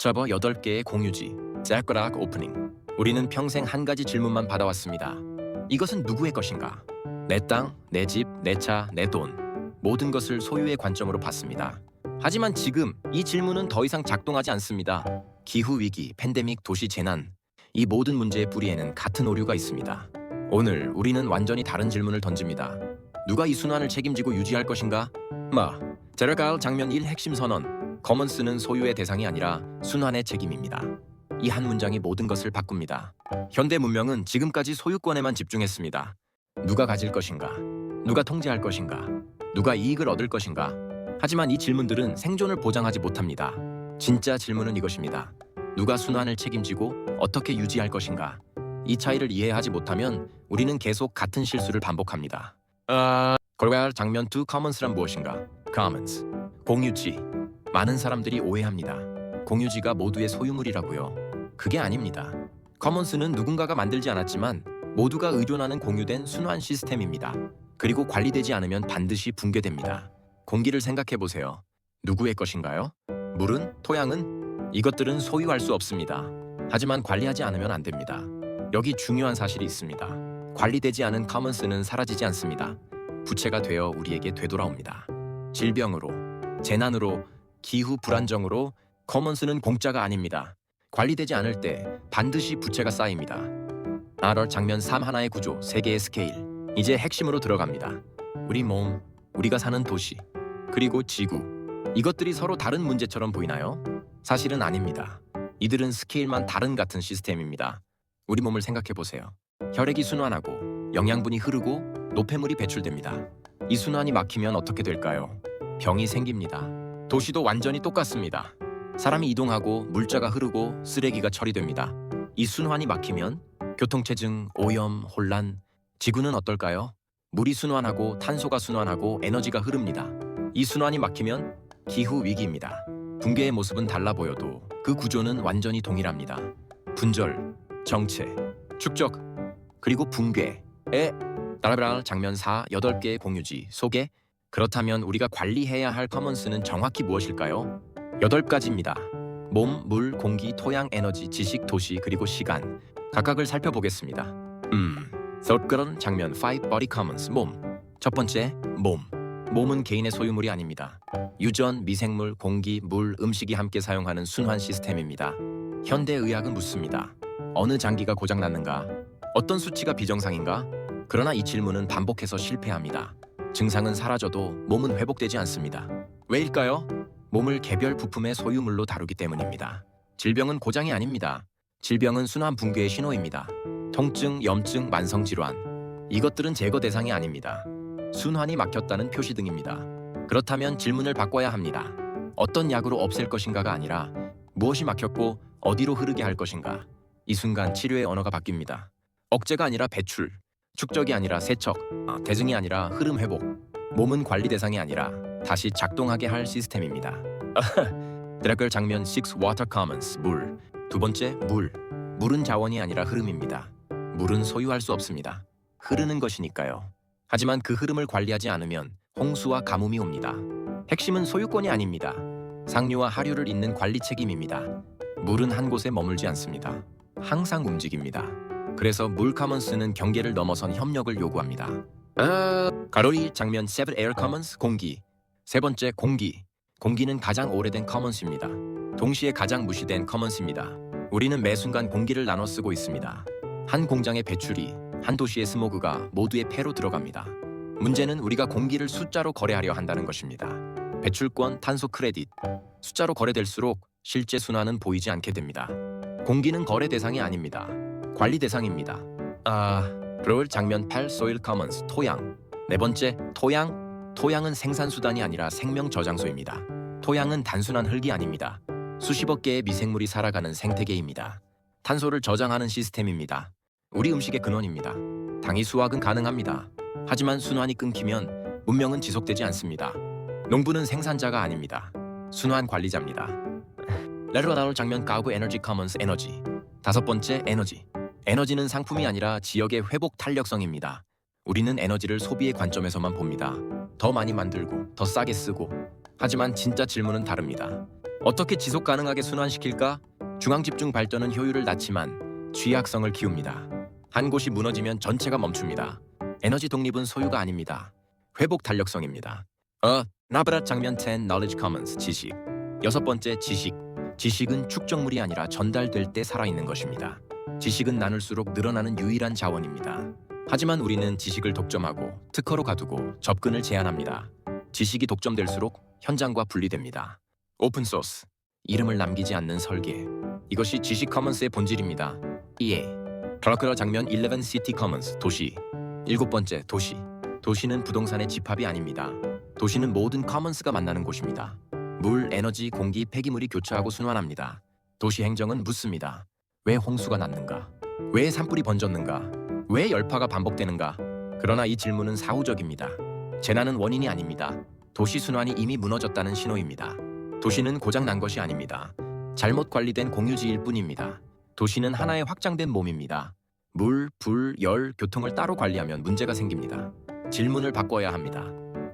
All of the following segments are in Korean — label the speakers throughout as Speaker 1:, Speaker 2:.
Speaker 1: 서버 8개의 공유지, 잭그락 오프닝. 우리는 평생 한 가지 질문만 받아왔습니다. 이것은 누구의 것인가? 내 땅, 내 집, 내 차, 내 돈. 모든 것을 소유의 관점으로 봤습니다. 하지만 지금 이 질문은 더 이상 작동하지 않습니다. 기후위기, 팬데믹, 도시 재난. 이 모든 문제의 뿌리에는 같은 오류가 있습니다. 오늘 우리는 완전히 다른 질문을 던집니다. 누가 이 순환을 책임지고 유지할 것인가? 제럴가을 장면 1 핵심 선언. 커먼스는 소유의 대상이 아니라 순환의 책임입니다. 이 한 문장이 모든 것을 바꿉니다. 현대 문명은 지금까지 소유권에만 집중했습니다. 누가 가질 것인가? 누가 통제할 것인가? 누가 이익을 얻을 것인가? 하지만 이 질문들은 생존을 보장하지 못합니다. 진짜 질문은 이것입니다. 누가 순환을 책임지고 어떻게 유지할 것인가? 이 차이를 이해하지 못하면 우리는 계속 같은 실수를 반복합니다. 걸갈 장면 2 커먼스란 무엇인가? Commons, 공유지. 많은 사람들이 오해합니다. 공유지가 모두의 소유물이라고요. 그게 아닙니다. 커먼스는 누군가가 만들지 않았지만 모두가 의존하는 공유된 순환 시스템입니다. 그리고 관리되지 않으면 반드시 붕괴됩니다. 공기를 생각해 보세요. 누구의 것인가요? 물은? 토양은? 이것들은 소유할 수 없습니다. 하지만 관리하지 않으면 안 됩니다. 여기 중요한 사실이 있습니다. 관리되지 않은 커먼스는 사라지지 않습니다. 부채가 되어 우리에게 되돌아옵니다. 질병으로, 재난으로, 기후 불안정으로 커먼스는 공짜가 아닙니다. 관리되지 않을 때 반드시 부채가 쌓입니다. 장면 3 하나의 구조, 세계의 스케일. 이제 핵심으로 들어갑니다. 우리 몸, 우리가 사는 도시, 그리고 지구. 이것들이 서로 다른 문제처럼 보이나요? 사실은 아닙니다. 이들은 스케일만 다른 같은 시스템입니다. 우리 몸을 생각해 보세요. 혈액이 순환하고 영양분이 흐르고 노폐물이 배출됩니다. 이 순환이 막히면 어떻게 될까요? 병이 생깁니다. 도시도 완전히 똑같습니다. 사람이 이동하고 물자가 흐르고 쓰레기가 처리됩니다. 이 순환이 막히면 교통체증, 오염, 혼란. 지구는 어떨까요? 물이 순환하고 탄소가 순환하고 에너지가 흐릅니다. 이 순환이 막히면 기후 위기입니다. 붕괴의 모습은 달라 보여도 그 구조는 완전히 동일합니다. 분절, 정체, 축적, 그리고 붕괴. 따라브랄 장면 4 8개의 공유지 소개. 그렇다면 우리가 관리해야 할 커먼스는 정확히 무엇일까요? 8가지입니다. 몸, 물, 공기, 토양, 에너지, 지식, 도시, 그리고 시간. 각각을 살펴보겠습니다. 서클 장면 5 body commons 몸. 첫 번째, 몸. 몸은 개인의 소유물이 아닙니다. 유전, 미생물, 공기, 물, 음식이 함께 사용하는 순환 시스템입니다. 현대 의학은 묻습니다. 어느 장기가 고장났는가? 어떤 수치가 비정상인가? 그러나 이 질문은 반복해서 실패합니다. 증상은 사라져도 몸은 회복되지 않습니다. 왜일까요? 몸을 개별 부품의 소유물로 다루기 때문입니다. 질병은 고장이 아닙니다. 질병은 순환 붕괴의 신호입니다. 통증, 염증, 만성질환. 이것들은 제거 대상이 아닙니다. 순환이 막혔다는 표시등입니다. 그렇다면 질문을 바꿔야 합니다. 어떤 약으로 없앨 것인가가 아니라 무엇이 막혔고 어디로 흐르게 할 것인가. 이 순간 치료의 언어가 바뀝니다. 억제가 아니라 배출, 축적이 아니라 세척, 대증이 아니라 흐름 회복. 몸은 관리 대상이 아니라 다시 작동하게 할 시스템입니다. 드래글 장면 6 Water Commons 물. 두 번째, 물. 물은 자원이 아니라 흐름입니다. 물은 소유할 수 없습니다. 흐르는 것이니까요. 하지만 그 흐름을 관리하지 않으면 홍수와 가뭄이 옵니다. 핵심은 소유권이 아닙니다. 상류와 하류를 잇는 관리 책임입니다. 물은 한 곳에 머물지 않습니다. 항상 움직입니다. 그래서 물 커먼스는 경계를 넘어선 협력을 요구합니다. 가로리 장면 7 Air Commons 공기. 세 번째, 공기. 공기는 가장 오래된 커먼스입니다. 동시에 가장 무시된 커먼스입니다. 우리는 매 순간 공기를 나눠 쓰고 있습니다. 한 공장의 배출이, 한 도시의 스모그가 모두의 폐로 들어갑니다. 문제는 우리가 공기를 숫자로 거래하려 한다는 것입니다. 배출권, 탄소 크레딧. 숫자로 거래될수록 실제 순환은 보이지 않게 됩니다. 공기는 거래 대상이 아닙니다. 관리 대상입니다. 브롤 장면 8 Soil Commons 토양. 네 번째, 토양. 토양은 생산수단이 아니라 생명 저장소입니다. 토양은 단순한 흙이 아닙니다. 수십억 개의 미생물이 살아가는 생태계입니다. 탄소를 저장하는 시스템입니다. 우리 음식의 근원입니다. 당위 수확은 가능합니다. 하지만 순환이 끊기면 문명은 지속되지 않습니다. 농부는 생산자가 아닙니다. 순환 관리자입니다. 레르라울 장면 가구 에너지 커먼스 에너지. 다섯 번째, 에너지. 에너지는 상품이 아니라 지역의 회복 탄력성입니다. 우리는 에너지를 소비의 관점에서만 봅니다. 더 많이 만들고, 더 싸게 쓰고. 하지만 진짜 질문은 다릅니다. 어떻게 지속 가능하게 순환시킬까? 중앙집중 발전은 효율을 낮지만 취약성을 키웁니다. 한 곳이 무너지면 전체가 멈춥니다. 에너지 독립은 소유가 아닙니다. 회복 탄력성입니다. 나브라 장면 10 Knowledge Commons 지식. 여섯 번째 지식. 지식은 축적물이 아니라 전달될 때 살아있는 것입니다. 지식은 나눌수록 늘어나는 유일한 자원입니다. 하지만 우리는 지식을 독점하고 특허로 가두고 접근을 제한합니다. 지식이 독점될수록 현장과 분리됩니다. 오픈소스. 이름을 남기지 않는 설계. 이것이 지식 커먼스의 본질입니다. EA. 클러크러 장면 11 City Commons 도시. 일곱 번째 도시. 도시는 부동산의 집합이 아닙니다. 도시는 모든 커먼스가 만나는 곳입니다. 물, 에너지, 공기, 폐기물이 교차하고 순환합니다. 도시 행정은 묻습니다. 왜 홍수가 났는가? 왜 산불이 번졌는가? 왜 열파가 반복되는가? 그러나 이 질문은 사후적입니다. 재난은 원인이 아닙니다. 도시 순환이 이미 무너졌다는 신호입니다. 도시는 고장 난 것이 아닙니다. 잘못 관리된 공유지일 뿐입니다. 도시는 하나의 확장된 몸입니다. 물, 불, 열, 교통을 따로 관리하면 문제가 생깁니다. 질문을 바꿔야 합니다.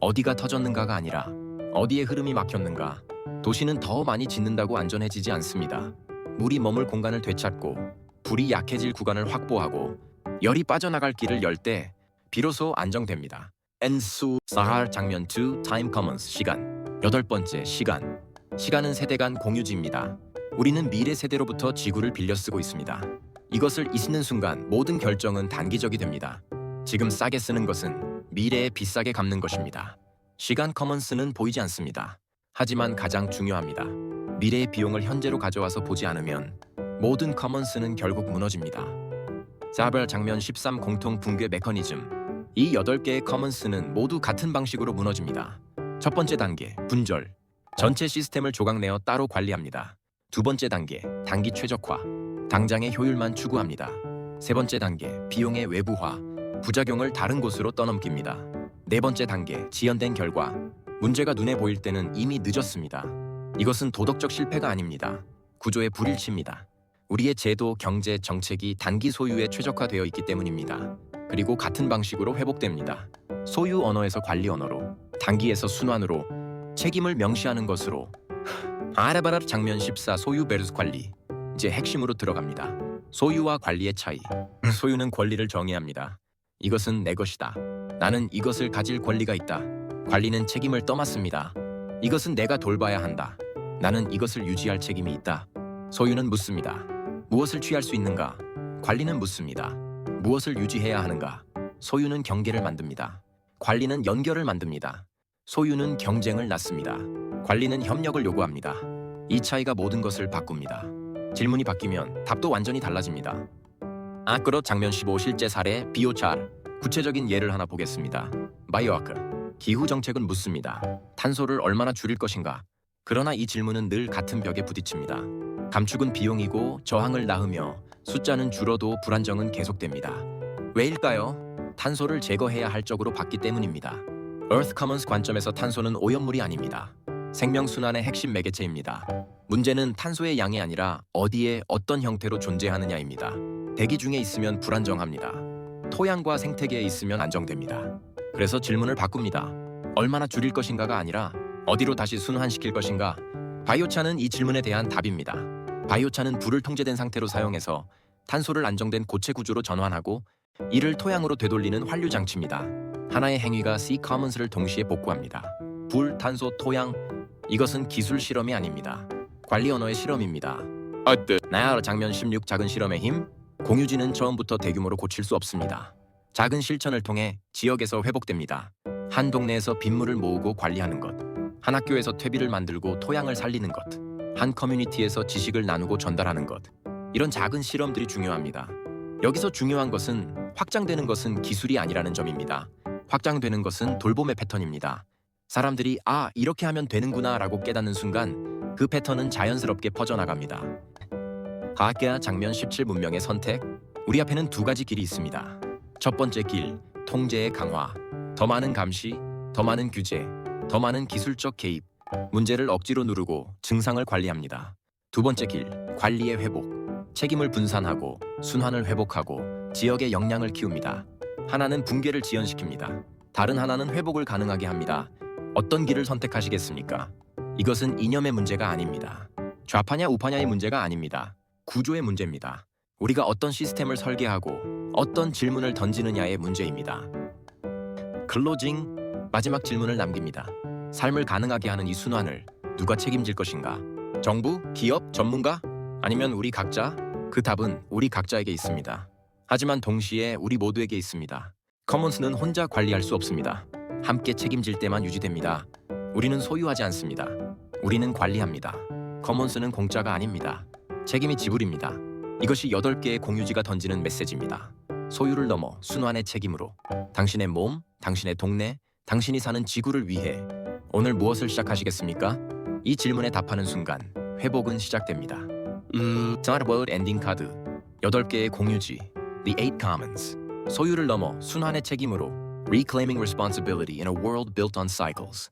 Speaker 1: 어디가 터졌는가가 아니라 어디에 흐름이 막혔는가? 도시는 더 많이 짓는다고 안전해지지 않습니다. 물이 머물 공간을 되찾고 불이 약해질 구간을 확보하고 열이 빠져나갈 길을 열 때 비로소 안정됩니다. 엔수 사할 장면 2 Time Commons 시간. 여덟 번째 시간. 시간은 세대 간 공유지입니다. 우리는 미래 세대로부터 지구를 빌려 쓰고 있습니다. 이것을 잊는 순간 모든 결정은 단기적이 됩니다. 지금 싸게 쓰는 것은 미래에 비싸게 갚는 것입니다. 시간 커먼스는 보이지 않습니다. 하지만 가장 중요합니다. 미래의 비용을 현재로 가져와서 보지 않으면 모든 커먼스는 결국 무너집니다. 사벨 장면 13 공통 붕괴 메커니즘. 이 8개의 커먼스는 모두 같은 방식으로 무너집니다. 첫 번째 단계, 분절. 전체 시스템을 조각내어 따로 관리합니다. 두 번째 단계, 단기 최적화. 당장의 효율만 추구합니다. 세 번째 단계, 비용의 외부화. 부작용을 다른 곳으로 떠넘깁니다. 네 번째 단계, 지연된 결과. 문제가 눈에 보일 때는 이미 늦었습니다. 이것은 도덕적 실패가 아닙니다. 구조의 불일치입니다. 우리의 제도, 경제, 정책이 단기 소유에 최적화되어 있기 때문입니다. 그리고 같은 방식으로 회복됩니다. 소유 언어에서 관리 언어로, 단기에서 순환으로, 책임을 명시하는 것으로. 아라바라 장면 14 소유 베르스 관리. 이제 핵심으로 들어갑니다. 소유와 관리의 차이. 소유는 권리를 정의합니다. 이것은 내 것이다. 나는 이것을 가질 권리가 있다. 관리는 책임을 떠맡습니다. 이것은 내가 돌봐야 한다. 나는 이것을 유지할 책임이 있다. 소유는 묻습니다. 무엇을 취할 수 있는가? 관리는 묻습니다. 무엇을 유지해야 하는가? 소유는 경계를 만듭니다. 관리는 연결을 만듭니다. 소유는 경쟁을 낳습니다. 관리는 협력을 요구합니다. 이 차이가 모든 것을 바꿉니다. 질문이 바뀌면 답도 완전히 달라집니다. 아끄러 장면 15 실제 사례 비오찰. 구체적인 예를 하나 보겠습니다. 바이오아크. 기후 정책은 묻습니다. 탄소를 얼마나 줄일 것인가? 그러나 이 질문은 늘 같은 벽에 부딪힙니다. 감축은 비용이고 저항을 낳으며 숫자는 줄어도 불안정은 계속됩니다. 왜일까요? 탄소를 제거해야 할 적으로 봤기 때문입니다. Earth Commons 관점에서 탄소는 오염물이 아닙니다. 생명순환의 핵심 매개체입니다. 문제는 탄소의 양이 아니라 어디에 어떤 형태로 존재하느냐입니다. 대기 중에 있으면 불안정합니다. 토양과 생태계에 있으면 안정됩니다. 그래서 질문을 바꿉니다. 얼마나 줄일 것인가가 아니라 어디로 다시 순환시킬 것인가? 바이오차는 이 질문에 대한 답입니다. 바이오차는 불을 통제된 상태로 사용해서 탄소를 안정된 고체 구조로 전환하고 이를 토양으로 되돌리는 환류 장치입니다. 하나의 행위가 C 커먼스를 동시에 복구합니다. 불, 탄소, 토양. 이것은 기술 실험이 아닙니다. 관리 언어의 실험입니다. 나야르 장면 16 작은 실험의 힘. 공유지는 처음부터 대규모로 고칠 수 없습니다. 작은 실천을 통해 지역에서 회복됩니다. 한 동네에서 빗물을 모으고 관리하는 것. 한 학교에서 퇴비를 만들고 토양을 살리는 것. 한 커뮤니티에서 지식을 나누고 전달하는 것. 이런 작은 실험들이 중요합니다. 여기서 중요한 것은 확장되는 것은 기술이 아니라는 점입니다. 확장되는 것은 돌봄의 패턴입니다. 사람들이 이렇게 하면 되는구나 라고 깨닫는 순간 그 패턴은 자연스럽게 퍼져나갑니다. 과학계와 장면 17 문명의 선택. 우리 앞에는 두 가지 길이 있습니다. 첫 번째 길, 통제의 강화. 더 많은 감시, 더 많은 규제, 더 많은 기술적 개입. 문제를 억지로 누르고 증상을 관리합니다. 두 번째 길, 관리의 회복. 책임을 분산하고 순환을 회복하고 지역의 역량을 키웁니다. 하나는 붕괴를 지연시킵니다. 다른 하나는 회복을 가능하게 합니다. 어떤 길을 선택하시겠습니까? 이것은 이념의 문제가 아닙니다. 좌파냐 우파냐의 문제가 아닙니다. 구조의 문제입니다. 우리가 어떤 시스템을 설계하고 어떤 질문을 던지느냐의 문제입니다. 클로징, 마지막 질문을 남깁니다. 삶을 가능하게 하는 이 순환을 누가 책임질 것인가? 정부, 기업, 전문가? 아니면 우리 각자? 그 답은 우리 각자에게 있습니다. 하지만 동시에 우리 모두에게 있습니다. 커먼스는 혼자 관리할 수 없습니다. 함께 책임질 때만 유지됩니다. 우리는 소유하지 않습니다. 우리는 관리합니다. 커먼스는 공짜가 아닙니다. 책임이 지불입니다. 이것이 8개의 공유지가 던지는 메시지입니다. 소유를 넘어 순환의 책임으로 당신의 몸, 당신의 동네, 당신이 사는 지구를 위해 오늘 무엇을 시작하시겠습니까? 이 질문에 답하는 순간 회복은 시작됩니다. Smart World 엔딩 카드 8개의 공유지 The Eight Commons 소유를 넘어 순환의 책임으로 Reclaiming Responsibility in a World Built on Cycles